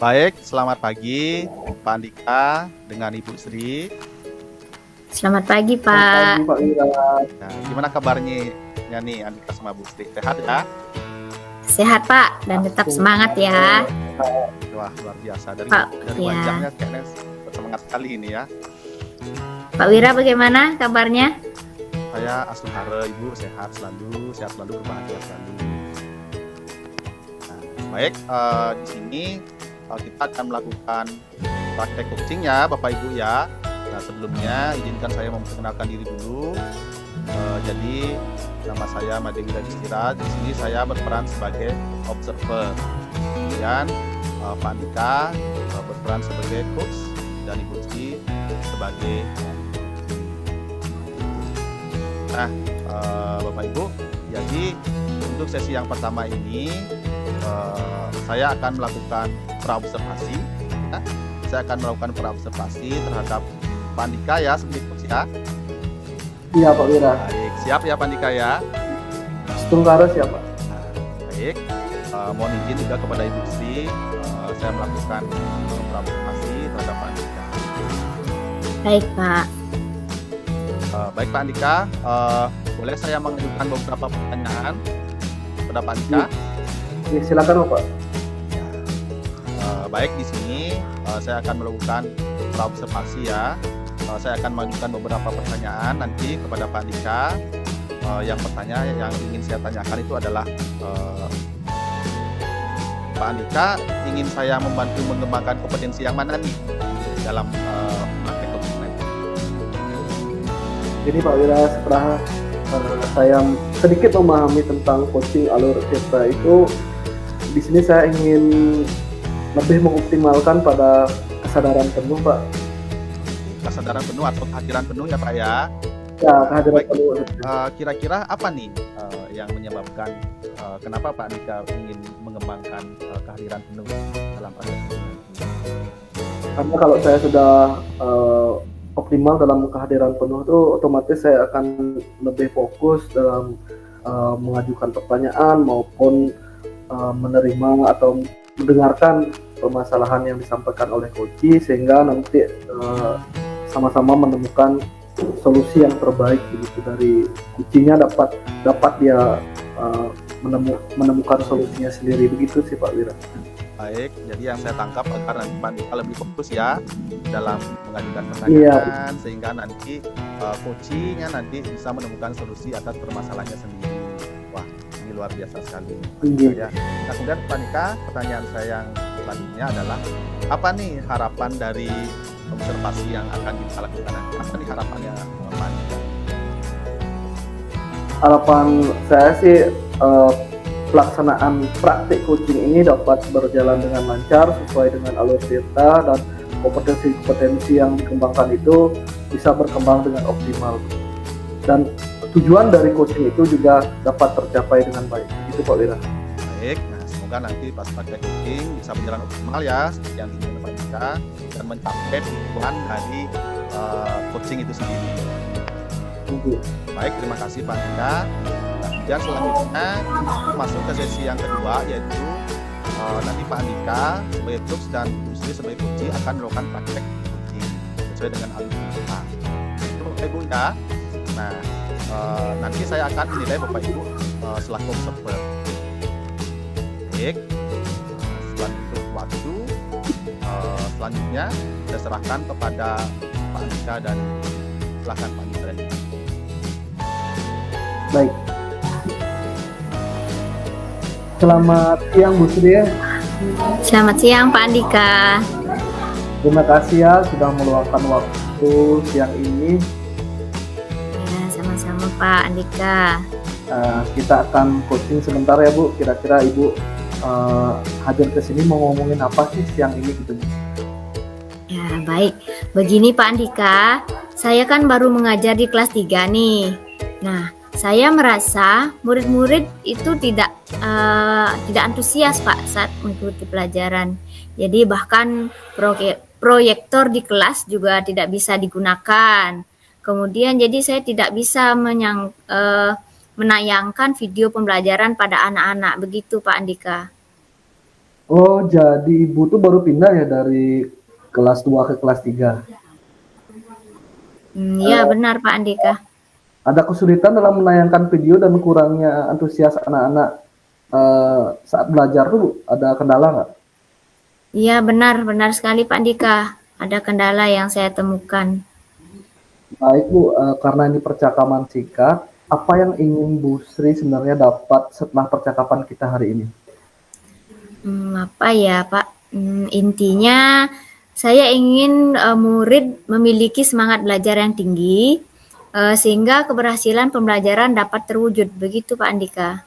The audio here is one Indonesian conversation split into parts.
Baik, selamat pagi Pak Andika dengan Ibu Sri. Selamat pagi, Selamat pagi Pak. Pak Wira. Nah, gimana kabarnya nih Andika sama Bu Sri? Sehat ya? Sehat, Pak, dan tetap semangat ya. Wah, luar biasa. Dari Pak, ya. wajahnya kayaknya semangat sekali ini ya. Pak Wira bagaimana kabarnya? Saya Asuhara, Ibu sehat selalu berbahagia selalu. Nah, baik, di sini kita akan melakukan praktek coaching ya Bapak Ibu ya. Nah, sebelumnya izinkan saya memperkenalkan diri dulu. Jadi nama saya Made Wira Distira. Di sini saya berperan sebagai observer. Kemudian Pak Andika berperan sebagai coach dan Ibu Sri sebagai Nah, Bapak Ibu, jadi untuk sesi yang pertama ini saya akan melakukan praobservasi. Ya. Saya akan melakukan praobservasi terhadap Pak Andika ya sebagai coach ya. Iya Pak Wira. Baik, siap ya Pak Andika ya. Setungkara siapa? Nah, baik, mohon izin juga kepada Ibu Sri, saya melakukan praobservasi terhadap Pak Andika. Baik, Pak. Baik Pak Andika, boleh saya mengajukan beberapa pertanyaan kepada Pak Andika? Ya, silakan Pak. Baik, di sini saya akan melakukan praobservasi ya. Saya akan mengajukan beberapa pertanyaan nanti kepada Pak Andika. Yang pertanyaan yang ingin saya tanyakan itu adalah Pak Andika ingin saya membantu mengembangkan kompetensi yang mana nih dalam praktek coaching ini? Jadi Pak Wira, setelah saya sedikit memahami tentang coaching alur Tirta itu, di sini saya ingin lebih mengoptimalkan pada kesadaran penuh, Pak. Kesadaran penuh atau kehadiran penuh ya Pak ya. Ya, kehadiran Baik. penuh. Kira-kira apa nih yang menyebabkan kenapa Pak Andika ingin mengembangkan kehadiran penuh dalam praktek coaching? Karena kalau saya sudah optimal dalam kehadiran penuh itu, otomatis saya akan lebih fokus dalam mengajukan pertanyaan maupun menerima atau mendengarkan permasalahan yang disampaikan oleh coach, sehingga nanti sama-sama menemukan solusi yang terbaik begitu dari coachingnya, dapat dia menemukan solusinya sendiri, begitu sih Pak Wira. Baik, jadi yang saya tangkap agar nanti Pak Andika lebih fokus ya dalam mengajukan pertanyaan, sehingga nanti coachingnya nanti bisa menemukan solusi atas permasalahannya sendiri. Wah, ini luar biasa sekali. Ya. Nah, kemudian Pak Andika, pertanyaan saya yang selanjutnya adalah apa nih harapan dari observasi yang akan kita lakukan nanti? Apa nih harapannya Pak Andika? Harapan saya sih pelaksanaan praktik coaching ini dapat berjalan dengan lancar sesuai dengan alur Tirta, dan kompetensi-kompetensi yang dikembangkan itu bisa berkembang dengan optimal, dan tujuan dari coaching itu juga dapat tercapai dengan baik. Itu Pak Wira. Baik, nah semoga nanti pas praktek coaching bisa berjalan optimal ya seperti yang diinginkan Pak Andika dan mencapai tujuan dari coaching itu sendiri. Baik, terima kasih Pak Andika. Dan selanjutnya masuk ke sesi yang kedua, yaitu nanti Pak Andika sebagai coach dan Bu Sri sebagai coach akan melakukan praktek coaching sesuai dengan alur kita. Itu Bapak Ibu ya. Nah, nanti saya akan menilai Bapak Ibu selaku observer. Baik, selanjutnya waktu selanjutnya saya serahkan kepada Pak Andika dan silakan Pak Andika. Baik. Selamat siang Bu Sri. Selamat siang, Pak Andika. Terima kasih ya sudah meluangkan waktu siang ini. Ya, sama-sama Pak Andika. Kita akan coaching sebentar ya Bu. Kira-kira Ibu hadir ke sini mau ngomongin apa sih siang ini gitu? Ya, baik. Begini Pak Andika, saya kan baru mengajar di kelas 3 nih. Nah, saya merasa murid-murid itu tidak antusias Pak saat mengikuti pelajaran. Jadi bahkan proyektor di kelas juga tidak bisa digunakan. Kemudian jadi saya tidak bisa menayangkan video pembelajaran pada anak-anak. Begitu Pak Andika. Oh, jadi ibu tuh baru pindah ya dari kelas 2 ke kelas 3. Ya benar Pak Andika. Ada kesulitan dalam menayangkan video dan kurangnya antusias anak-anak saat belajar tuh ada kendala nggak? Iya benar sekali Pak Andika. Ada kendala yang saya temukan. Baik Bu, karena ini percakapan singkat, apa yang ingin Bu Sri sebenarnya dapat setelah percakapan kita hari ini? Apa ya Pak? Intinya saya ingin murid memiliki semangat belajar yang tinggi sehingga keberhasilan pembelajaran dapat terwujud. Begitu Pak Andika.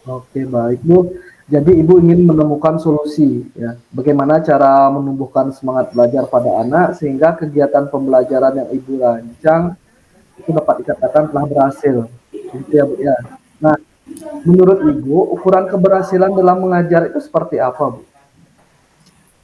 Oke, baik Bu. Jadi Ibu ingin menemukan solusi ya. Bagaimana cara menumbuhkan semangat belajar pada anak sehingga kegiatan pembelajaran yang Ibu rancang itu dapat dikatakan telah berhasil. Gitu ya, Bu ya. Nah, menurut Ibu, ukuran keberhasilan dalam mengajar itu seperti apa, Bu?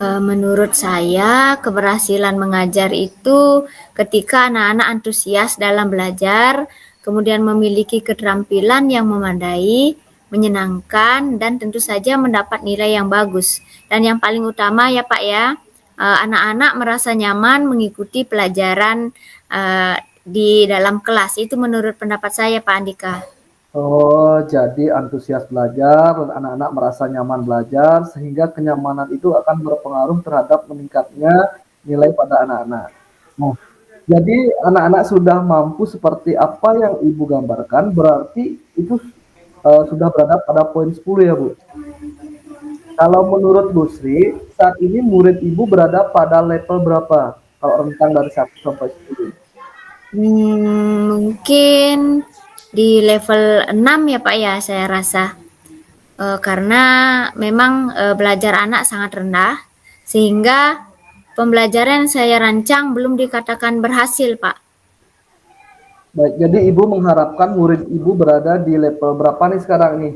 Menurut saya, keberhasilan mengajar itu ketika anak-anak antusias dalam belajar, kemudian memiliki keterampilan yang memadai, menyenangkan, dan tentu saja mendapat nilai yang bagus. Dan yang paling utama ya Pak ya, anak-anak merasa nyaman mengikuti pelajaran di dalam kelas. Itu menurut pendapat saya Pak Andika. Oh, jadi antusias belajar dan anak-anak merasa nyaman belajar sehingga kenyamanan itu akan berpengaruh terhadap meningkatnya nilai pada anak-anak. Nah, jadi anak-anak sudah mampu seperti apa yang Ibu gambarkan, berarti itu sudah berada pada poin 10 ya, Bu. Kalau menurut Bu Sri, saat ini murid Ibu berada pada level berapa? Kalau rentang dari 1 sampai 10. Mungkin di level 6 ya Pak ya saya rasa. Karena memang belajar anak sangat rendah sehingga pembelajaran yang saya rancang belum dikatakan berhasil Pak. Baik, jadi Ibu mengharapkan murid Ibu berada di level berapa nih sekarang nih?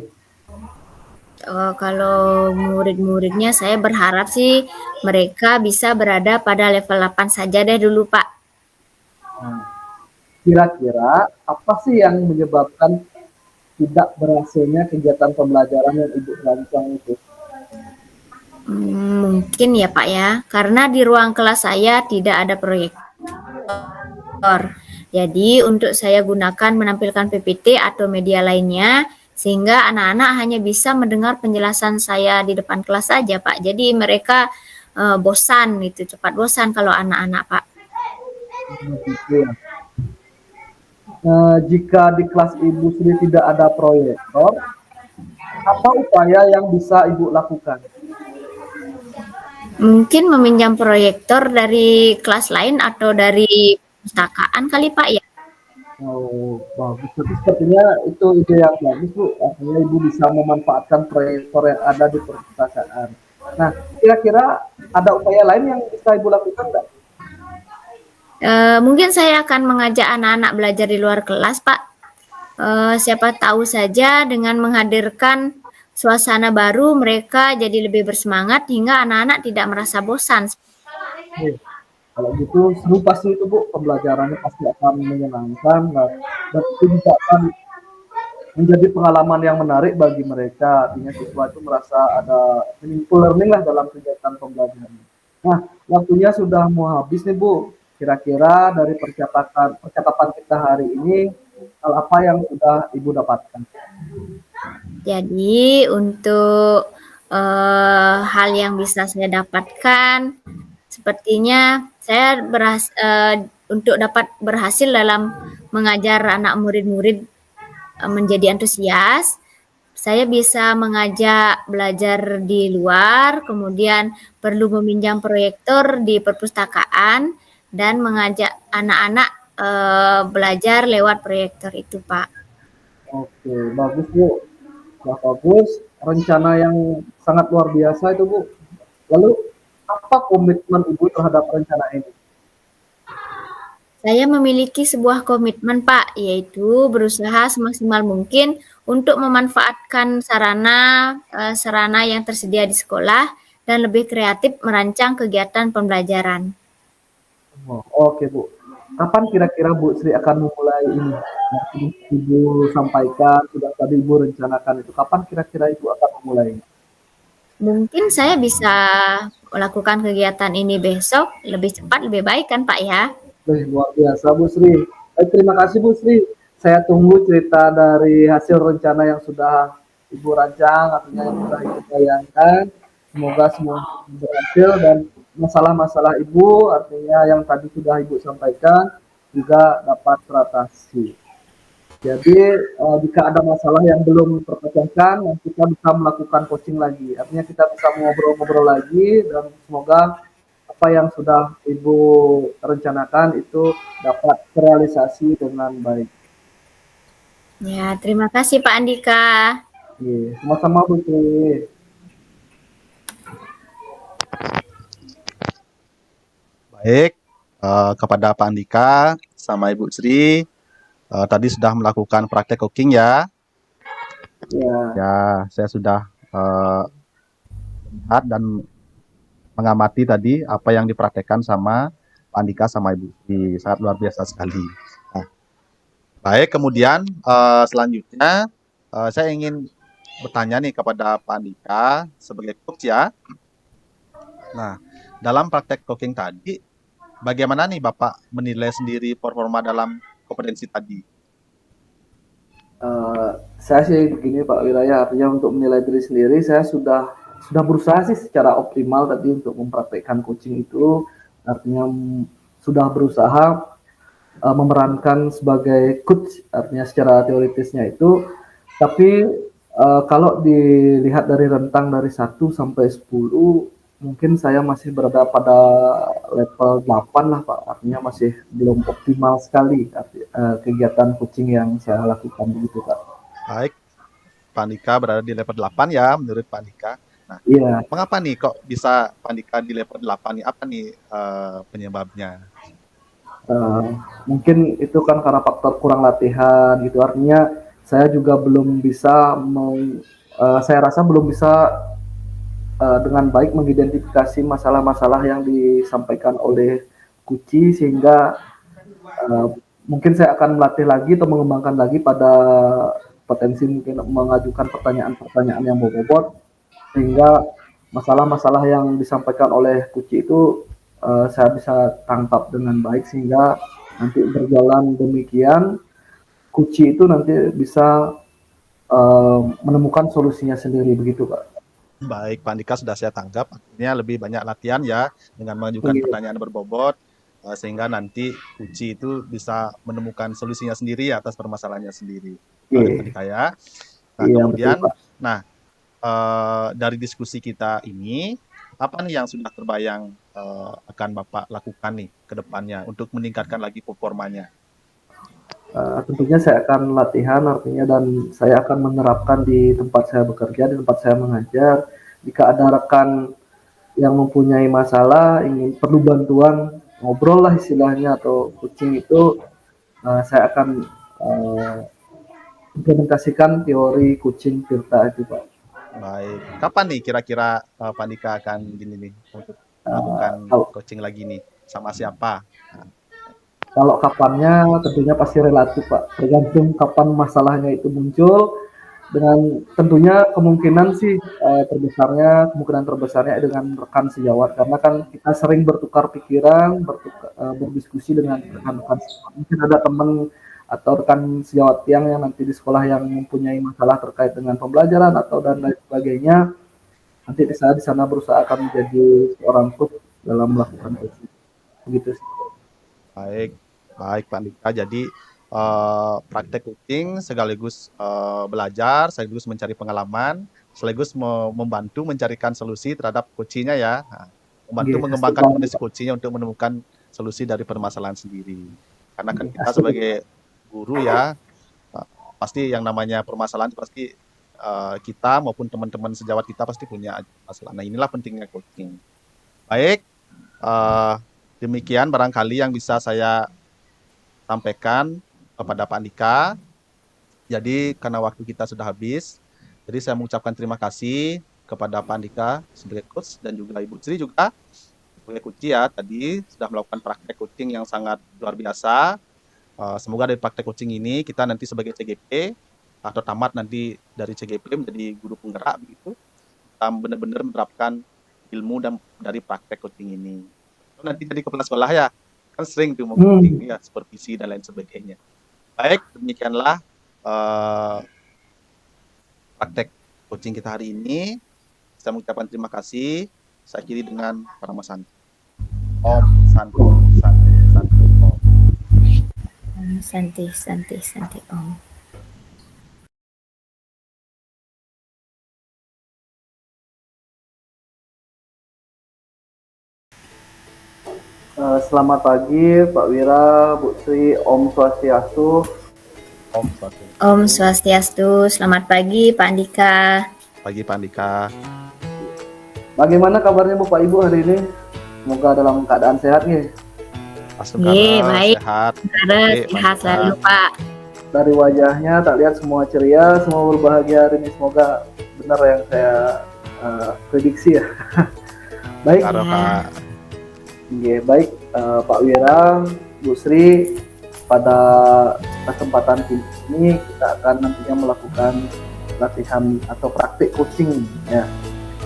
Kalau murid-muridnya saya berharap sih mereka bisa berada pada level 8 saja deh dulu Pak. Nah, kira-kira apa sih yang menyebabkan tidak berhasilnya kegiatan pembelajaran yang Ibu rancang itu? Mungkin ya Pak ya, karena di ruang kelas saya tidak ada proyektor. Jadi untuk saya gunakan menampilkan PPT atau media lainnya sehingga anak-anak hanya bisa mendengar penjelasan saya di depan kelas saja Pak. Jadi mereka bosan itu, cepat bosan kalau anak-anak Pak. Gitu ya. Jika di kelas Ibu sudah tidak ada proyektor, apa upaya yang bisa Ibu lakukan? Mungkin meminjam proyektor dari kelas lain atau dari perpustakaan kali Pak ya. Oh, bagus. Tapi sepertinya itu ide yang bagus, Bu. Artinya Ibu bisa memanfaatkan proyektor yang ada di perpustakaan. Nah, kira-kira ada upaya lain yang bisa Ibu lakukan nggak? Mungkin saya akan mengajak anak-anak belajar di luar kelas Pak. Siapa tahu saja dengan menghadirkan suasana baru mereka jadi lebih bersemangat hingga anak-anak tidak merasa bosan. Nih, kalau gitu seru pasti itu, Bu. Pembelajarannya pasti akan menyenangkan dan itu juga akan menjadi pengalaman yang menarik bagi mereka. Artinya siswa itu merasa ada meaningful learning lah dalam kegiatan pembelajaran. Nah, waktunya sudah mau habis nih, Bu. Kira-kira dari percakapan kita hari ini, hal apa yang sudah Ibu dapatkan? Jadi untuk hal yang bisa saya dapatkan, sepertinya saya untuk dapat berhasil dalam mengajar anak murid-murid menjadi antusias, saya bisa mengajak belajar di luar, kemudian perlu meminjam proyektor di perpustakaan, dan mengajak anak-anak belajar lewat proyektor itu, Pak. Oke, bagus, Bu. Wah, bagus. Rencana yang sangat luar biasa itu, Bu. Lalu, apa komitmen Ibu terhadap rencana ini? Saya memiliki sebuah komitmen, Pak, yaitu berusaha semaksimal mungkin untuk memanfaatkan sarana yang tersedia di sekolah dan lebih kreatif merancang kegiatan pembelajaran. Oh, oke, Bu. Kapan kira-kira Bu Sri akan memulai ini? Yang Ibu sampaikan, sudah tadi Ibu rencanakan itu. Kapan kira-kira Ibu akan memulai? Mungkin saya bisa melakukan kegiatan ini besok lebih cepat lebih baik kan Pak ya? Luar biasa Bu Sri. Terima kasih Bu Sri. Saya tunggu cerita dari hasil rencana yang sudah Ibu rancang, artinya yang sudah Ibu bayangkan. Semoga semua berhasil dan masalah-masalah Ibu, artinya yang tadi sudah Ibu sampaikan, juga dapat teratasi. Jadi jika ada masalah yang belum terpecahkan, kita bisa melakukan coaching lagi. Artinya kita bisa ngobrol-ngobrol lagi dan semoga apa yang sudah Ibu rencanakan itu dapat terrealisasi dengan baik. Ya, terima kasih Pak Andika. Iya, sama-sama Bu Sri. Baik, kepada Pak Andika sama Ibu Sri, tadi sudah melakukan praktek cooking ya. Ya, Ya, saya sudah lihat dan mengamati tadi apa yang dipraktekkan sama Pak Andika sama Ibu Sri. Sangat luar biasa sekali. Nah, baik, kemudian selanjutnya saya ingin bertanya nih kepada Pak Andika sebagai coach ya. Nah, dalam praktek cooking tadi, bagaimana nih Bapak menilai sendiri performa dalam kompetensi tadi? saya sih begini Pak Wiraya, artinya untuk menilai diri sendiri saya sudah berusaha sih secara optimal tadi untuk mempraktekkan coaching itu, artinya sudah berusaha memerankan sebagai coach, artinya secara teoritisnya itu. Tapi kalau dilihat dari rentang dari 1 sampai 10, mungkin saya masih berada pada level 8 lah Pak. Artinya masih belum optimal sekali kegiatan coaching yang saya lakukan begitu Pak. Baik, Pak Andika berada di level 8 ya menurut Pak Andika. Nah, Iya, mengapa nih kok bisa Pak Andika di level 8 nih? Apa nih penyebabnya? eh, mungkin itu kan karena faktor kurang latihan gitu. Artinya saya juga belum bisa saya rasa belum bisa dengan baik mengidentifikasi masalah-masalah yang disampaikan oleh Kuci, sehingga uh, mungkin saya akan melatih lagi atau mengembangkan lagi pada potensi mungkin mengajukan pertanyaan-pertanyaan yang berbobot, sehingga masalah-masalah yang disampaikan oleh Kuci itu saya bisa tangkap dengan baik, sehingga nanti berjalan demikian Kuci itu nanti bisa menemukan solusinya sendiri begitu Pak. Baik, Pak Andika sudah saya tanggap. Artinya lebih banyak latihan ya dengan mengajukan Iya, pertanyaan berbobot sehingga nanti uji itu bisa menemukan solusinya sendiri atas permasalahannya sendiri. Baik, Pak iya, Andika ya. Nah, iya betul kemudian, Pak. nah dari diskusi kita ini, apa nih yang sudah terbayang akan Bapak lakukan nih ke depannya untuk meningkatkan lagi performanya? Tentunya saya akan latihan artinya dan saya akan menerapkan di tempat saya bekerja, di tempat saya mengajar. Jika ada rekan yang mempunyai masalah, ingin perlu bantuan, ngobrol lah istilahnya atau coaching itu, saya akan uh, implementasikan teori coaching Tirta itu Pak. Baik, kapan nih kira-kira Pak Andika akan gini nih untuk melakukan Kalau coaching lagi nih sama siapa? Kalau kapannya tentunya pasti relatif Pak, tergantung kapan masalahnya itu muncul. Dengan tentunya kemungkinan terbesarnya dengan rekan sejawat, karena kan kita sering bertukar pikiran, berdiskusi dengan rekan-rekan sejawat. Mungkin ada teman atau rekan sejawat yang nanti di sekolah yang mempunyai masalah terkait dengan pembelajaran atau dan lain sebagainya. Nanti saya di sana berusaha akan menjadi seorang coach dalam melakukan itu. Begitu sih. Baik, baik Pak Andika. Jadi praktek coaching sekaligus belajar, sekaligus mencari pengalaman, sekaligus membantu mencarikan solusi terhadap coachingnya ya. Nah, membantu Yes, mengembangkan kondisi coachingnya untuk menemukan solusi dari permasalahan sendiri. Karena kan kita sebagai guru ya, pasti yang namanya permasalahan pasti kita maupun teman-teman sejawat kita pasti punya masalah. Nah, inilah pentingnya coaching. Baik, eh, demikian barangkali yang bisa saya sampaikan kepada Pak Andika. Jadi karena waktu kita sudah habis, jadi saya mengucapkan terima kasih kepada Pak Andika sebagai coach dan juga Ibu Sri juga sebagai coach ya tadi sudah melakukan praktek coaching yang sangat luar biasa. Semoga dari praktek coaching ini kita nanti sebagai CGP atau tamat nanti dari CGP menjadi guru penggerak begitu. benar-benar menerapkan ilmu dan dari praktek coaching ini. Nanti jadi kepala sekolah ya, kan sering tuh mau coaching ya, supervisi dan lain sebagainya. Baik, demikianlah praktek coaching kita hari ini. Saya mengucapkan terima kasih. Saya akhiri dengan Parama Santi. Om Santi, Santi, Santi, Om. Santi, Santi, Santi, Om. Selamat pagi Pak Wira, Bu Sri, Om Swastiastu. Om Santi. Om Swastiastu. Selamat pagi Pak Andika. Pagi Pak Andika. Bagaimana kabarnya Bapak Ibu hari ini? Semoga dalam keadaan sehat nih. Baik. Sehat. Sehat selalu Pak. Dari wajahnya tak lihat semua ceria, semua berbahagia hari ini. Semoga benar yang saya prediksi ya. Baik. Halo, Pak. Baik Pak Wira, Bu Sri, pada kesempatan ini kita akan nantinya melakukan latihan atau praktik coaching ya.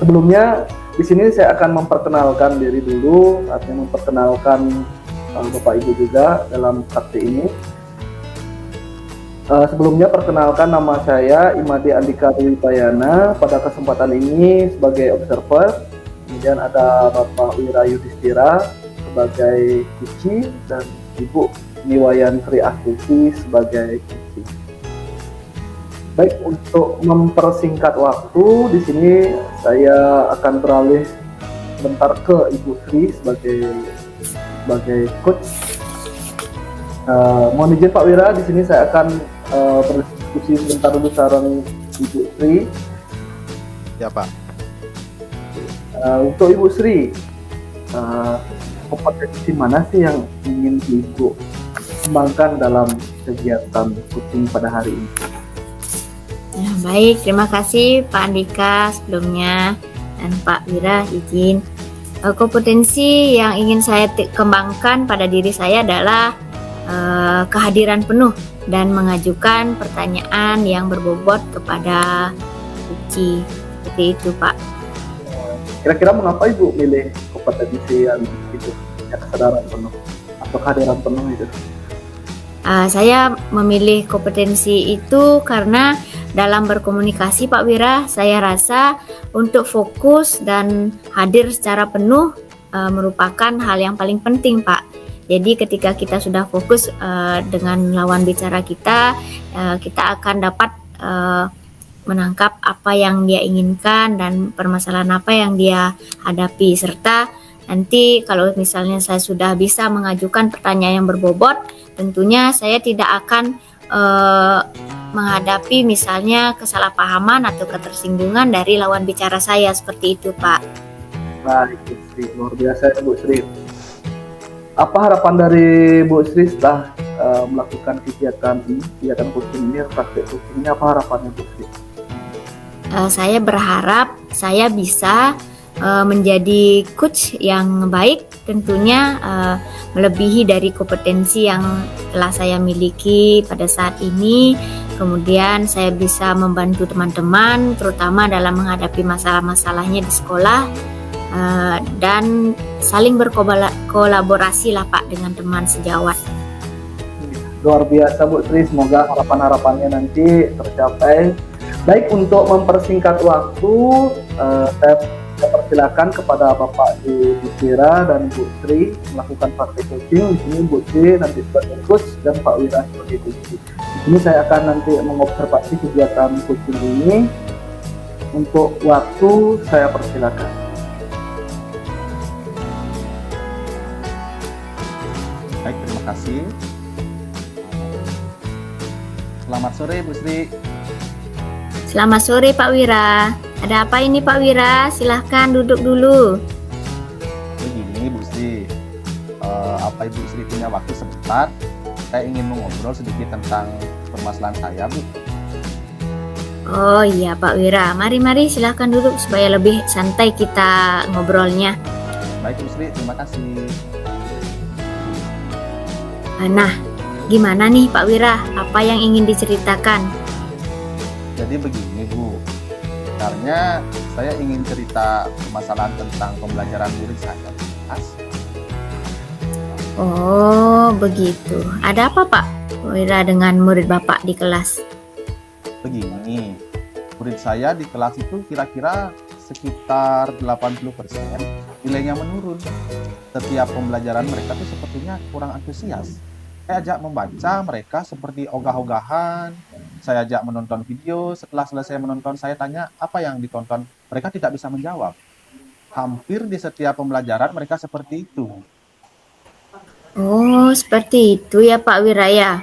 Sebelumnya di sini saya akan memperkenalkan diri dulu, artinya memperkenalkan Bapak Ibu juga dalam praktik ini. Sebelumnya perkenalkan, nama saya Imade Andika Dwi Payana. Pada kesempatan ini sebagai observer. Kemudian ada Bapak Wira Yudhistira sebagai Kuci dan Ibu Niwayan Sri Astuti sebagai Kuci. Baik, untuk mempersingkat waktu di sini saya akan beralih sebentar ke Ibu Sri sebagai coach. Mohon izin Pak Wira, di sini saya akan berdiskusi sebentar dulu sarang Ibu Sri. Ya Pak. Untuk Ibu Sri, kompetensi mana sih yang ingin Ibu kembangkan dalam kegiatan coaching pada hari ini? Ya, baik, terima kasih Pak Andika sebelumnya dan Pak Wira izin. Kompetensi yang ingin saya kembangkan pada diri saya adalah kehadiran penuh dan mengajukan pertanyaan yang berbobot kepada Kuci. Seperti itu Pak. Kira-kira mengapa Ibu milih kompetensi yang itu, ya, kesadaran penuh atau kehadiran penuh itu? Saya memilih kompetensi itu karena dalam berkomunikasi Pak Wira, saya rasa untuk fokus dan hadir secara penuh merupakan hal yang paling penting Pak. Jadi ketika kita sudah fokus dengan lawan bicara kita, kita akan dapat menangkap apa yang dia inginkan dan permasalahan apa yang dia hadapi, serta nanti kalau misalnya saya sudah bisa mengajukan pertanyaan yang berbobot, tentunya saya tidak akan menghadapi misalnya kesalahpahaman atau ketersinggungan dari lawan bicara saya, seperti itu Pak. Baik, Bu Sri, luar biasa Bu Sri. Apa harapan dari Bu Sri setelah melakukan kegiatan coaching ini, praktik coaching ini, apa harapannya Bu Sri? Saya berharap saya bisa menjadi coach yang baik, tentunya melebihi dari kompetensi yang telah saya miliki pada saat ini. Kemudian saya bisa membantu teman-teman terutama dalam menghadapi masalah-masalahnya di sekolah, dan saling berkolaborasi lah Pak dengan teman sejawat. Luar biasa Bu Sri, semoga harapan-harapannya nanti tercapai. Baik, untuk mempersingkat waktu, saya persilakan kepada Bapak Yudhistira dan Bu Sri melakukan praktik coaching. Di sini Bu Sri nanti sebagai coach dan Pak Wira sebagai coach. Di sini saya akan nanti mengobservasi kegiatan coaching ini. Untuk waktu saya persilakan. Baik, terima kasih. Selamat sore Bu Sri. Selamat sore Pak Wira. Ada apa ini Pak Wira? Silahkan duduk dulu. Begini Bu Sri, apa Ibu Sri punya waktu sebentar? Saya ingin mengobrol sedikit tentang permasalahan saya Bu. Oh iya Pak Wira, mari silahkan duduk supaya lebih santai kita ngobrolnya. Baik Bu Sri, terima kasih. Nah, gimana nih Pak Wira? Apa yang ingin diceritakan? Jadi begini Bu, Sebenarnya saya ingin cerita permasalahan tentang pembelajaran murid saya di kelas. Oh, begitu. Ada apa, Pak Wira, dengan murid Bapak di kelas? Begini, murid saya di kelas itu kira-kira sekitar 80% nilainya menurun. Setiap pembelajaran mereka tuh sepertinya kurang antusias. Saya ajak membaca, mereka seperti ogah-ogahan. Saya ajak menonton video, setelah selesai menonton saya tanya apa yang ditonton. Mereka tidak bisa menjawab. Hampir di setiap pembelajaran mereka seperti itu. Oh, seperti itu ya Pak Wira ya.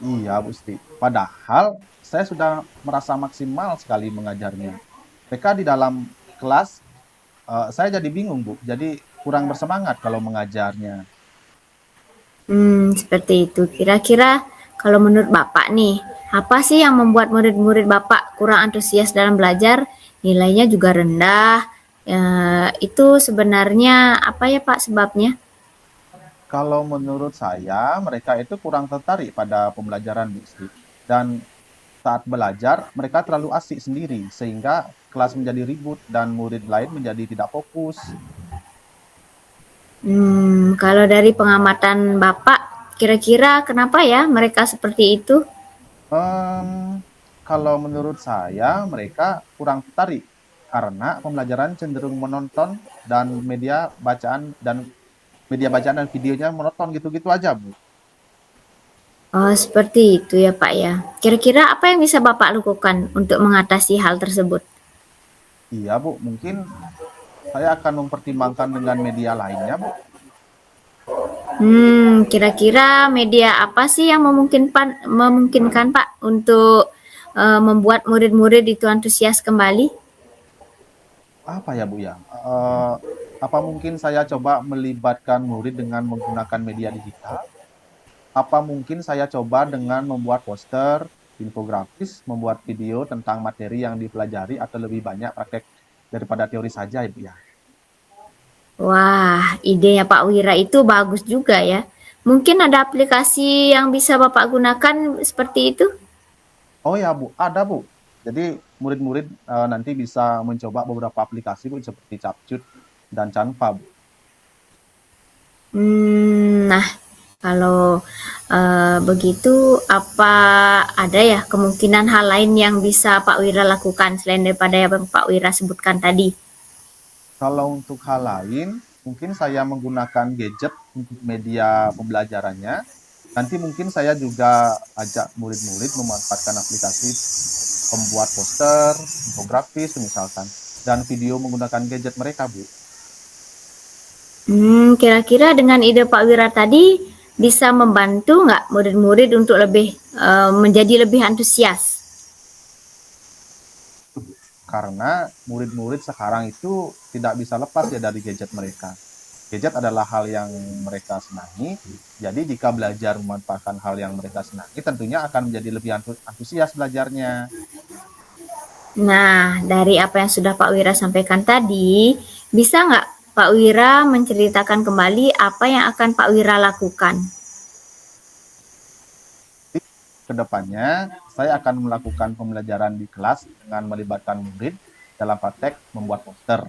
Iya, Bu Sri. Padahal saya sudah merasa maksimal sekali mengajarnya. Mereka di dalam kelas, saya jadi bingung, Bu. Jadi kurang bersemangat kalau mengajarnya. Seperti itu. Kira-kira kalau menurut Bapak nih, apa sih yang membuat murid-murid Bapak kurang antusias dalam belajar? Nilainya juga rendah. Itu sebenarnya apa ya Pak sebabnya? Kalau menurut saya, mereka itu kurang tertarik pada pembelajaran, Bu Sri. Dan saat belajar, mereka terlalu asik sendiri, sehingga kelas menjadi ribut dan murid lain menjadi tidak fokus. Kalau dari pengamatan Bapak, kira-kira kenapa ya mereka seperti itu? Kalau menurut saya, mereka kurang tertarik karena pembelajaran cenderung menonton dan media bacaan dan videonya monoton gitu-gitu aja, Bu. Oh, seperti itu ya Pak ya. Kira-kira apa yang bisa Bapak lakukan untuk mengatasi hal tersebut? Iya, Bu. Mungkin saya akan mempertimbangkan dengan media lainnya, Bu. Kira-kira media apa sih yang memungkinkan Pak untuk membuat murid-murid itu antusias kembali? Apa ya, Bu ya? Apa mungkin saya coba melibatkan murid dengan menggunakan media digital? Apa mungkin saya coba dengan membuat poster, infografis, membuat video tentang materi yang dipelajari atau lebih banyak praktek daripada teori saja, Ibu ya? Wah, idenya Pak Wira itu bagus juga ya. Mungkin ada aplikasi yang bisa Bapak gunakan seperti itu? Oh ya, Bu, ada, Bu. Jadi murid-murid nanti bisa mencoba beberapa aplikasi, Bu, seperti Capcut dan Canva, Bu. Nah, kalau begitu, apa ada ya kemungkinan hal lain yang bisa Pak Wira lakukan selain daripada yang Pak Wira sebutkan tadi? Kalau untuk hal lain, mungkin saya menggunakan gadget untuk media pembelajarannya. Nanti mungkin saya juga ajak murid-murid memanfaatkan aplikasi pembuat poster, infografis misalkan, dan video menggunakan gadget mereka, Bu. Kira-kira dengan ide Pak Wira tadi bisa membantu nggak murid-murid untuk menjadi lebih antusias? Karena murid-murid sekarang itu tidak bisa lepas ya dari gadget mereka. Gadget adalah hal yang mereka senangi, jadi jika belajar memanfaatkan hal yang mereka senangi, tentunya akan menjadi lebih antusias belajarnya. Nah, dari apa yang sudah Pak Wira sampaikan tadi, bisa nggak Pak Wira menceritakan kembali apa yang akan Pak Wira lakukan? Kedepannya, saya akan melakukan pembelajaran di kelas dengan melibatkan murid dalam praktek membuat poster,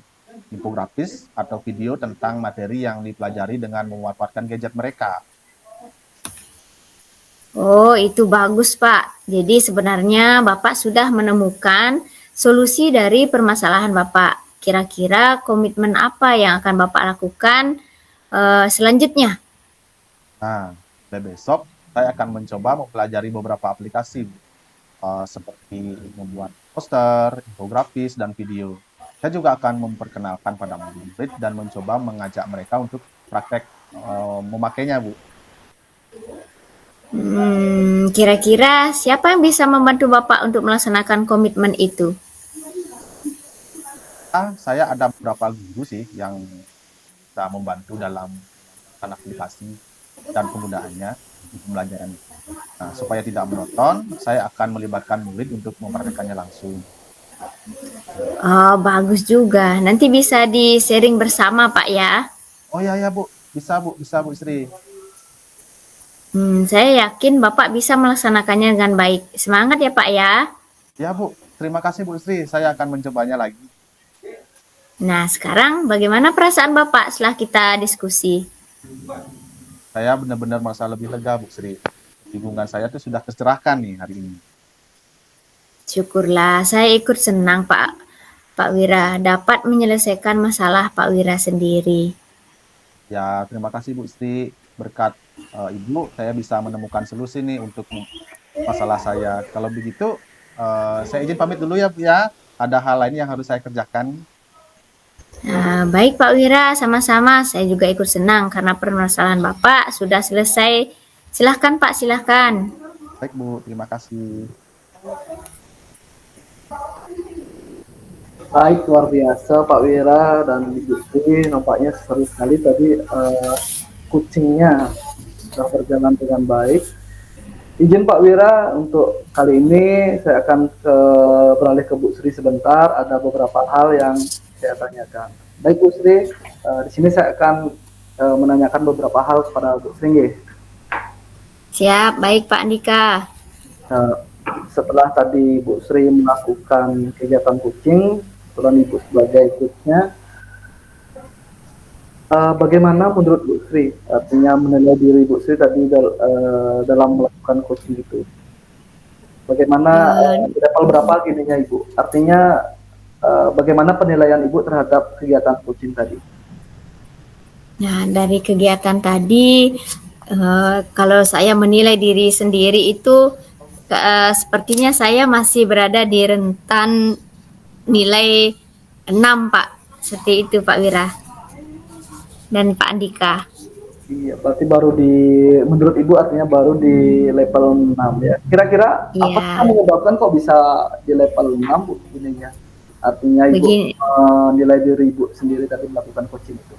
infografis, atau video tentang materi yang dipelajari dengan memanfaatkan gadget mereka. Oh, itu bagus, Pak. Jadi sebenarnya Bapak sudah menemukan solusi dari permasalahan Bapak. Kira-kira komitmen apa yang akan Bapak lakukan selanjutnya? Nah, mulai besok saya akan mencoba mempelajari beberapa aplikasi seperti membuat poster, infografis, dan video. Saya juga akan memperkenalkan pada murid dan mencoba mengajak mereka untuk praktek memakainya, Bu. Kira-kira siapa yang bisa membantu Bapak untuk melaksanakan komitmen itu? Saya ada beberapa guru sih yang bisa membantu dalam menggunakan aplikasi dan penggunaannya untuk pembelajaran. Nah, supaya tidak monoton, saya akan melibatkan murid untuk mempraktekannya langsung. Oh, bagus juga. Nanti bisa di-sharing bersama, Pak ya. Oh ya ya, Bu, bisa Bu Sri. Saya yakin Bapak bisa melaksanakannya dengan baik. Semangat ya, Pak ya. Ya Bu, terima kasih Bu Sri, saya akan mencobanya lagi. Nah, sekarang bagaimana perasaan Bapak setelah kita diskusi? Saya benar-benar merasa lebih lega Bu Sri. Hubungan saya tuh sudah tercerahkan nih hari ini. Syukurlah, saya ikut senang Pak Wira dapat menyelesaikan masalah Pak Wira sendiri. Ya, terima kasih Bu Sri. Berkat Ibu, saya bisa menemukan solusi nih untuk masalah saya. Kalau begitu, saya izin pamit dulu ya Bu ya. Ada hal lain yang harus saya kerjakan. Nah, baik Pak Wira, sama-sama. Saya juga ikut senang karena permasalahan Bapak sudah selesai. Silahkan Pak, silahkan. Baik Bu, terima kasih. Baik, luar biasa Pak Wira dan Ibu Sri, nampaknya seru sekali tadi kucingnya sudah berjalan dengan baik. Izin Pak Wira, untuk kali ini saya akan beralih ke Bu Sri sebentar. Ada beberapa hal yang saya tanyakan. Baik Bu Sri, di sini saya akan menanyakan beberapa hal kepada Bu Sri. Nggih. Siap, baik Pak Andika. Setelah tadi Bu Sri melakukan kegiatan kucing, kebetulan Ibu sebagai coachnya, bagaimana menurut Bu Sri? Artinya menilai diri Bu Sri tadi dalam melakukan coaching itu. Bagaimana di level berapa gininya Ibu? Artinya bagaimana penilaian Ibu terhadap kegiatan coaching tadi? Nah, dari kegiatan tadi, kalau saya menilai diri sendiri itu sepertinya saya masih berada di rentan nilai 6 Pak. Seperti itu Pak Wira dan Pak Andika. Iya, berarti menurut Ibu artinya baru di level 6 ya. Kira-kira apa yang menyebabkan kok bisa di level 6 Bu ininya? Artinya Ibu nilai diri Ibu sendiri tadi melakukan coaching itu.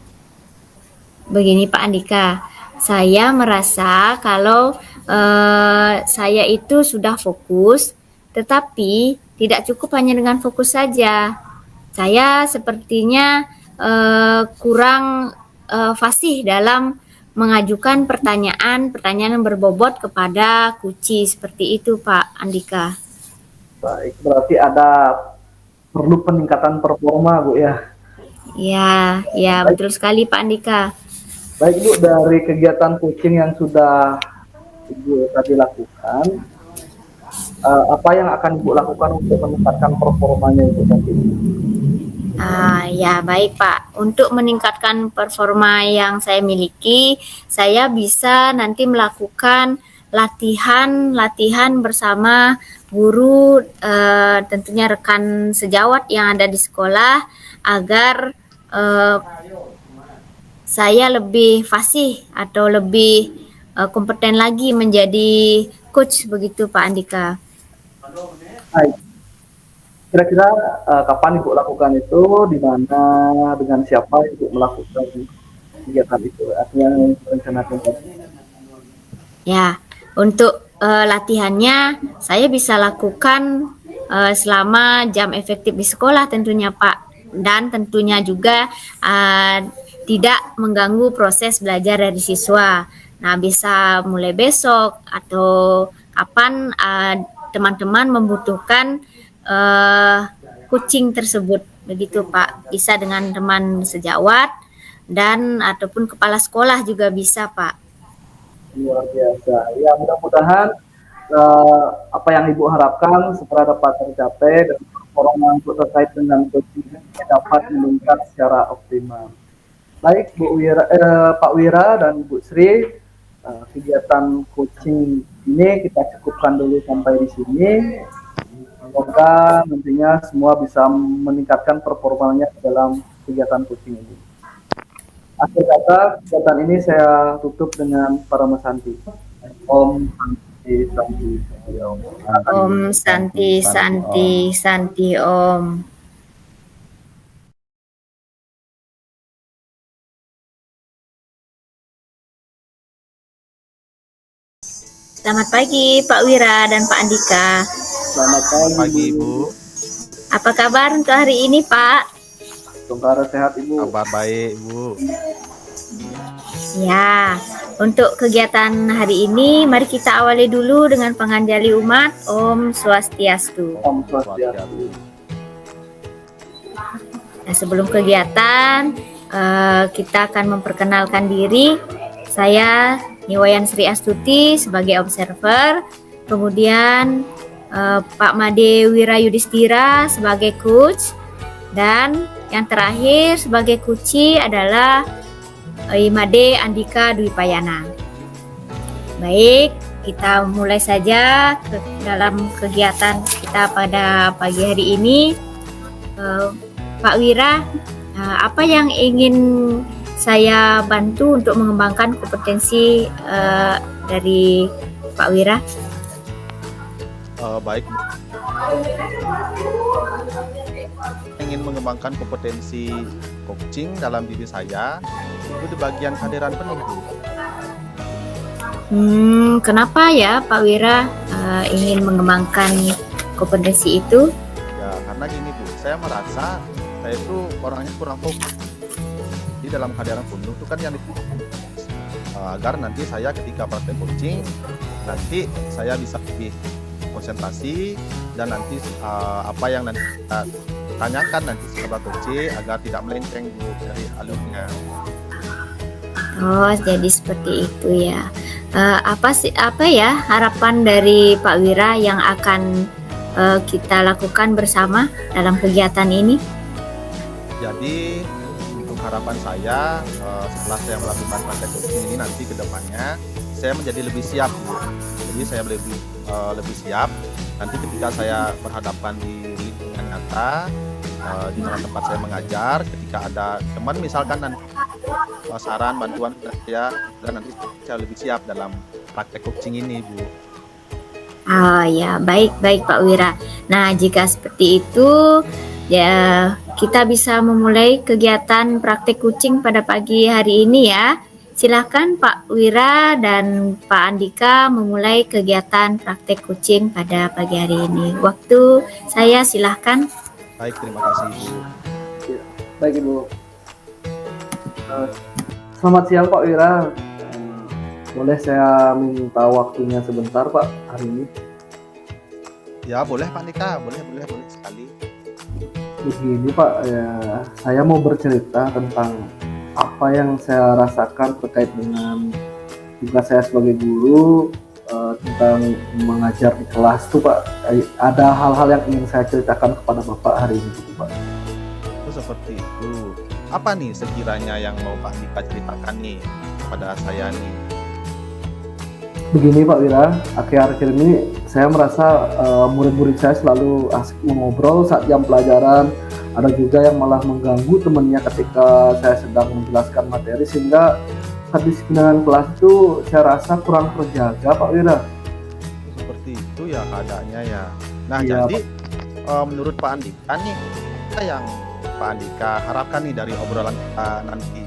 Begini Pak Andika, saya merasa kalau saya itu sudah fokus, tetapi tidak cukup hanya dengan fokus saja. Saya sepertinya kurang fasih dalam mengajukan pertanyaan yang berbobot kepada Kuci, seperti itu Pak Andika. Baik, berarti perlu peningkatan performa Bu ya. Ya betul sekali Pak Andika. Baik Bu, dari kegiatan coaching yang sudah Ibu tadi lakukan, apa yang akan Ibu lakukan untuk meningkatkan performanya itu tadi? Ya baik Pak, untuk meningkatkan performa yang saya miliki, saya bisa nanti melakukan latihan bersama guru, tentunya rekan sejawat yang ada di sekolah, agar saya lebih fasih atau lebih kompeten lagi menjadi coach, begitu Pak Andika. Baik. Kira-kira kapan Ibu lakukan itu, di mana, dengan siapa Ibu melakukan kegiatan itu? Artinya rencanakan. Ya, untuk latihannya saya bisa lakukan selama jam efektif di sekolah tentunya Pak, dan tentunya juga tidak mengganggu proses belajar dari siswa. Nah, bisa mulai besok atau kapan teman-teman membutuhkan coaching tersebut, begitu Pak. Bisa dengan teman sejawat dan ataupun kepala sekolah juga bisa Pak. Luar biasa. Ya, mudah-mudahan apa yang Ibu harapkan segera dapat tercapai dan performa untuk terkait dengan coaching dapat meningkat secara optimal. Baik Pak Wira dan Bu Sri, kegiatan coaching ini kita cukupkan dulu sampai di sini. Semoga nantinya semua bisa meningkatkan performanya dalam kegiatan coaching ini. Akhir kata, kegiatan ini saya tutup dengan para Santi. Om Santi Santi Om. Om Santi Santi Santi Om. Selamat pagi Pak Wira dan Pak Andika. Selamat Pagi Ibu. Apa kabar untuk hari ini Pak? Tungkara sehat Ibu. Kabar baik Ibu. Ya, Untuk kegiatan hari ini, mari kita awali dulu dengan penganjali umat. Om Swastiastu. Om Swastiastu. Nah, sebelum kegiatan, kita akan memperkenalkan diri. Saya Niwayan Sri Astuti sebagai observer, kemudian Pak Made Wirayudhistira sebagai coach, dan yang terakhir sebagai kuci adalah Imade Andika Dwipayana. Baik, kita mulai saja dalam kegiatan kita pada pagi hari ini. Pak Wira, apa yang ingin saya bantu untuk mengembangkan kompetensi dari Pak Wira? Baik, ingin mengembangkan kompetensi coaching dalam diri saya itu di bagian kehadiran penuh, Bu. Kenapa ya Pak Wira ingin mengembangkan kompetensi itu? Ya karena gini, Bu, saya merasa saya itu orangnya kurang fokus. Di dalam kehadiran penuh itu kan yang agar nanti saya ketika praktek coaching nanti saya bisa lebih konsentrasi dan nanti apa yang nanti kita tanyakan nanti sahabat coaching agar tidak melenceng dari alurnya. Oh, jadi seperti itu ya. Apa ya harapan dari Pak Wira yang akan kita lakukan bersama dalam kegiatan ini? Jadi untuk harapan saya setelah saya melakukan praktek coaching ini nanti ke depannya saya menjadi lebih siap, Bu. Jadi saya lebih siap nanti ketika saya berhadapan di lingkungan nyata di mana tempat saya mengajar, ketika ada teman misalkan nanti saran bantuan saya, dan nanti saya lebih siap dalam praktek coaching ini, Bu. Oh ya, baik Pak Wira. Nah, jika seperti itu ya kita bisa memulai kegiatan praktek coaching pada pagi hari ini ya. Silakan Pak Wira dan Pak Andika memulai kegiatan praktek coaching pada pagi hari ini. Waktu saya silakan. Baik, terima kasih, Bu. Baik Ibu. Selamat siang Pak Wira. Boleh saya minta waktunya sebentar Pak hari ini? Ya boleh Pak Andika, boleh sekali. Begini Pak, ya, saya mau bercerita tentang apa yang saya rasakan terkait dengan tugas saya sebagai guru, tentang mengajar di kelas tuh Pak. Ada hal-hal yang ingin saya ceritakan kepada Bapak hari ini gitu Pak. Itu seperti itu. Apa nih sekiranya yang mau Pak Andika ceritakan nih kepada saya nih? Begini Pak Wira, akhir-akhir ini saya merasa murid-murid saya selalu asik mengobrol saat jam pelajaran. Ada juga yang malah mengganggu temannya ketika saya sedang menjelaskan materi, sehingga kedisiplinan kelas itu saya rasa kurang terjaga Pak Wira. Seperti itu ya keadaannya ya. Nah Iya, jadi menurut Pak Andika nih, apa yang Pak Andika harapkan nih dari obrolan kita nanti?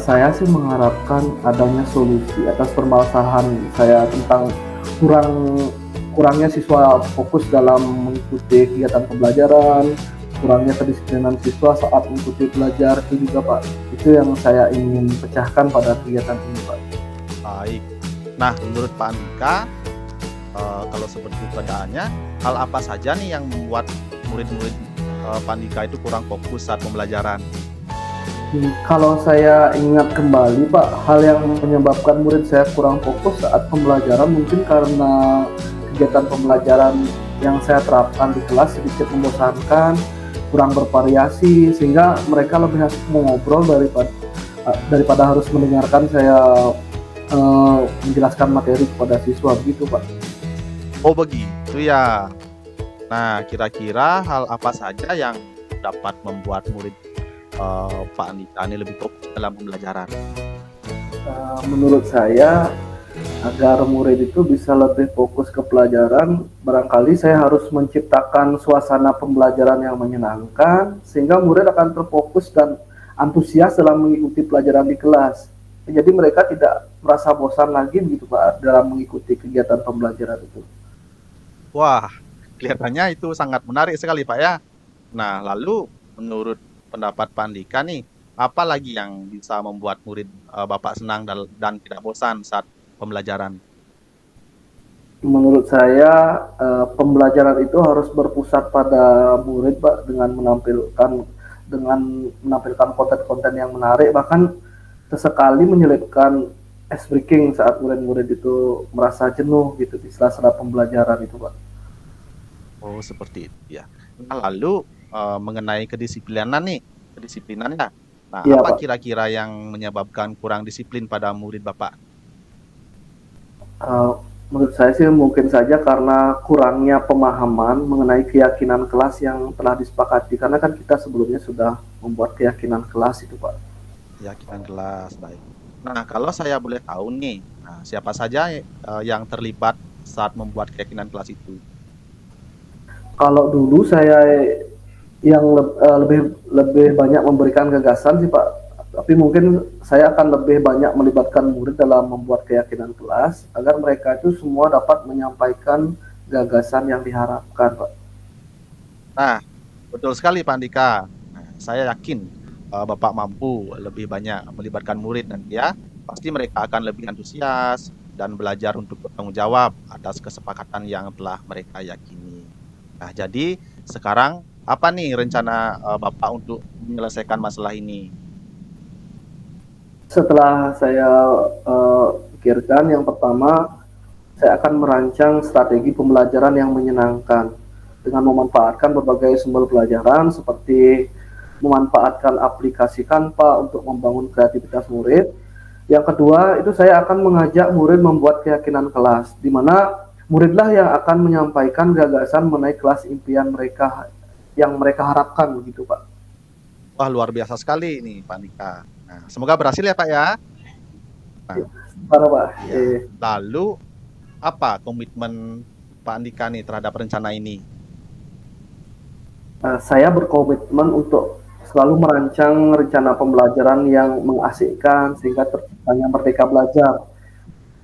Saya sih mengharapkan adanya solusi atas permasalahan saya tentang kurangnya siswa fokus dalam mengikuti kegiatan pembelajaran, kurangnya kedisiplinan siswa saat mengikuti belajar, itu juga Pak. Itu yang saya ingin pecahkan pada kegiatan ini Pak. Baik. Nah menurut Pak Andika, kalau seperti itu keadaannya, hal apa saja nih yang membuat murid-murid Pak Andika itu kurang fokus saat pembelajaran? Kalau saya ingat kembali Pak, hal yang menyebabkan murid saya kurang fokus saat pembelajaran mungkin karena kegiatan pembelajaran yang saya terapkan di kelas sedikit membosankan, kurang bervariasi, sehingga mereka lebih asik mengobrol daripada harus mendengarkan saya menjelaskan materi kepada siswa begitu Pak. Oh begitu ya. Nah kira-kira hal apa saja yang dapat membuat murid Pak Andika ini lebih fokus dalam pembelajaran? Menurut saya, agar murid itu bisa lebih fokus ke pelajaran, barangkali saya harus menciptakan suasana pembelajaran yang menyenangkan, sehingga murid akan terfokus dan antusias dalam mengikuti pelajaran di kelas. Jadi mereka tidak merasa bosan lagi gitu Pak dalam mengikuti kegiatan pembelajaran itu. Wah, kelihatannya itu sangat menarik sekali Pak ya. Nah lalu menurut pendapat Pak Andika nih, apa lagi yang bisa membuat murid Bapak senang dan tidak bosan saat pembelajaran? Menurut saya pembelajaran itu harus berpusat pada murid, Pak, dengan menampilkan konten-konten yang menarik, bahkan sesekali menyelipkan ice breaking saat murid-murid itu merasa jenuh gitu di sela-sela pembelajaran itu, Pak. Oh, seperti itu ya. Nah, lalu mengenai kedisiplinannya. Nah, Iya, apa Pak. kira-kira yang menyebabkan kurang disiplin pada murid Bapak? Eh, Menurut saya sih mungkin saja karena kurangnya pemahaman mengenai keyakinan kelas yang telah disepakati. Karena kan kita sebelumnya sudah membuat keyakinan kelas itu, Pak. Keyakinan kelas, baik. Nah, kalau saya boleh tahu nih, nah, siapa saja yang terlibat saat membuat keyakinan kelas itu? Kalau dulu saya yang lebih lebih banyak memberikan gagasan sih, Pak. Tapi mungkin saya akan lebih banyak melibatkan murid dalam membuat keyakinan kelas agar mereka itu semua dapat menyampaikan gagasan yang diharapkan, Pak. Nah, betul sekali Pak Andika. Nah, saya yakin Bapak mampu lebih banyak melibatkan murid nanti ya. Pasti mereka akan lebih antusias dan belajar untuk bertanggung jawab atas kesepakatan yang telah mereka yakini. Nah, jadi sekarang apa nih rencana Bapak untuk menyelesaikan masalah ini? Setelah saya pikirkan, yang pertama saya akan merancang strategi pembelajaran yang menyenangkan dengan memanfaatkan berbagai sumber pelajaran seperti memanfaatkan aplikasi Canva untuk membangun kreativitas murid. Yang kedua, itu saya akan mengajak murid membuat keyakinan kelas, di mana muridlah yang akan menyampaikan gagasan mengenai kelas impian mereka yang mereka harapkan begitu, Pak. Wah, luar biasa sekali ini Pak Andika. Nah, semoga berhasil ya Pak ya. Nah, Para Pak. ya. Lalu apa komitmen Pak Andika nih terhadap rencana ini? Saya berkomitmen untuk selalu merancang rencana pembelajaran yang mengasikkan sehingga terciptanya merdeka belajar.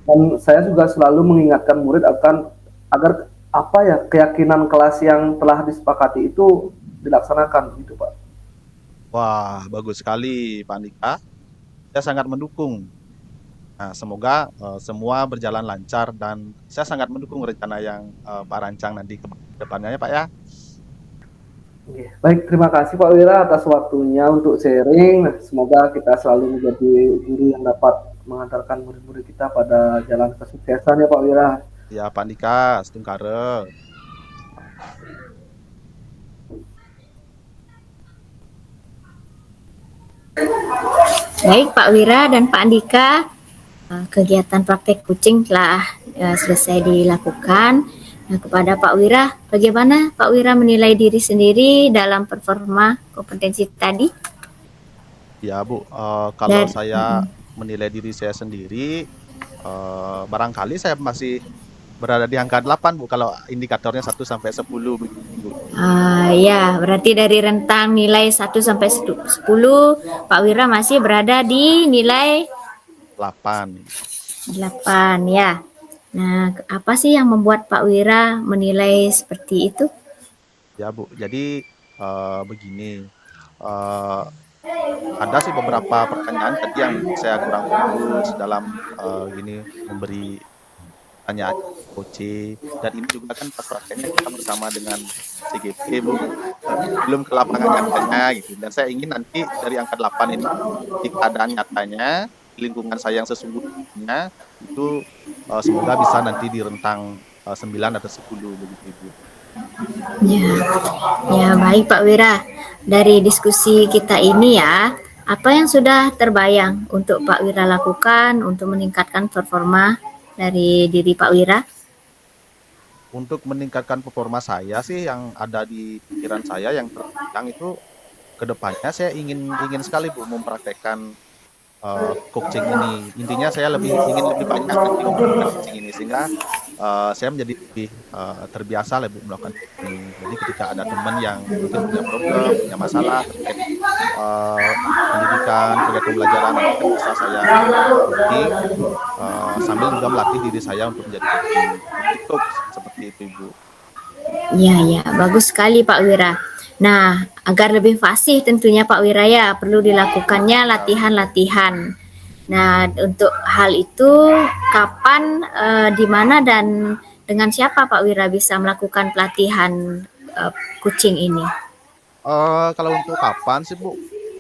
Dan saya juga selalu mengingatkan murid agar apa ya keyakinan kelas yang telah disepakati itu dilaksanakan gitu, Pak. Wah, bagus sekali Pak Andika. Saya sangat mendukung. Nah, semoga semua berjalan lancar dan saya sangat mendukung rencana yang Pak rancang nanti ke depannya ya Pak ya. Oke. Baik, terima kasih Pak Wira atas waktunya untuk sharing. Semoga kita selalu menjadi guru yang dapat mengantarkan murid-murid kita pada jalan kesuksesan ya Pak Wira. Ya Pak Andika, setungkare. Baik Pak Wira dan Pak Andika, kegiatan praktek kucing telah selesai dilakukan. Nah, kepada Pak Wira, bagaimana Pak Wira menilai diri sendiri dalam performa kompetensi tadi? Ya Bu, kalau Dan saya menilai diri saya sendiri, barangkali saya masih berada di angka 8 Bu, kalau indikatornya 1 sampai 10 begitu Bu. ya, berarti dari rentang nilai 1 sampai 10, Pak Wira masih berada di nilai 8. 8 ya. Nah, apa sih yang membuat Pak Wira menilai seperti itu? Ya Bu, jadi begini, eh, ada sih beberapa pertanyaan tadi yang saya kurang fokus dalam gini memberi pertanyaan coach, dan ini juga kan pas prakteknya kita bersama dengan CGP Bu, belum ke lapangan nyatanya gitu, dan saya ingin nanti dari angka 8 ini di keadaan nyatanya di lingkungan saya yang sesungguhnya itu semoga bisa nanti di rentang 9 atau 10 begitu Bu. Ya, baik Pak Wira. Dari diskusi kita ini ya, apa yang sudah terbayang untuk Pak Wira lakukan untuk meningkatkan performa dari diri Pak Wira? Untuk meningkatkan performa saya sih yang ada di pikiran saya yang terbayang itu kedepannya saya ingin sekali Bu mempraktekkan coaching ini. Intinya saya ingin lebih banyak nanti melakukan coaching ini sehingga saya menjadi lebih terbiasa lebih melakukan coaching. Jadi ketika ada teman yang mungkin punya problem, punya masalah terkait pendidikan, terkait pembelajaran, nanti kan bisa saya coaching sambil juga melatih diri saya untuk menjadi coaching. Itu seperti itu Ibu. Ya, bagus sekali Pak Wira. Nah, agar lebih fasih tentunya Pak Wiraya perlu dilakukannya latihan-latihan. Nah, untuk hal itu kapan, di mana dan dengan siapa Pak Wira bisa melakukan pelatihan kucing ini? Kalau untuk kapan sih Bu?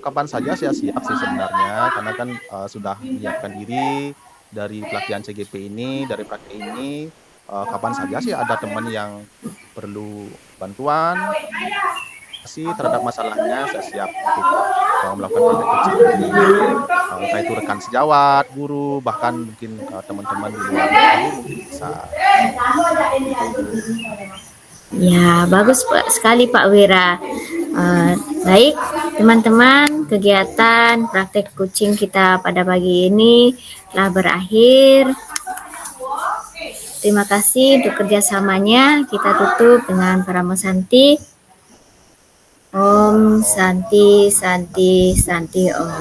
Kapan saja saya siap sih sebenarnya, karena kan sudah menyiapkan diri dari pelatihan CGP ini, dari praktek ini, kapan saja sih ada teman yang perlu bantuan sih terhadap masalahnya, saya siap untuk melakukan praktek coaching ini. Entah itu rekan sejawat, guru, bahkan mungkin teman-teman di luar negeri mungkin bisa. Ya, bagus sekali Pak Wira. Baik, teman-teman, kegiatan praktek kucing kita pada pagi ini telah berakhir. Terima kasih untuk kerjasamanya. Kita tutup dengan Paramo Santi. Om Santi Santi Santi Om.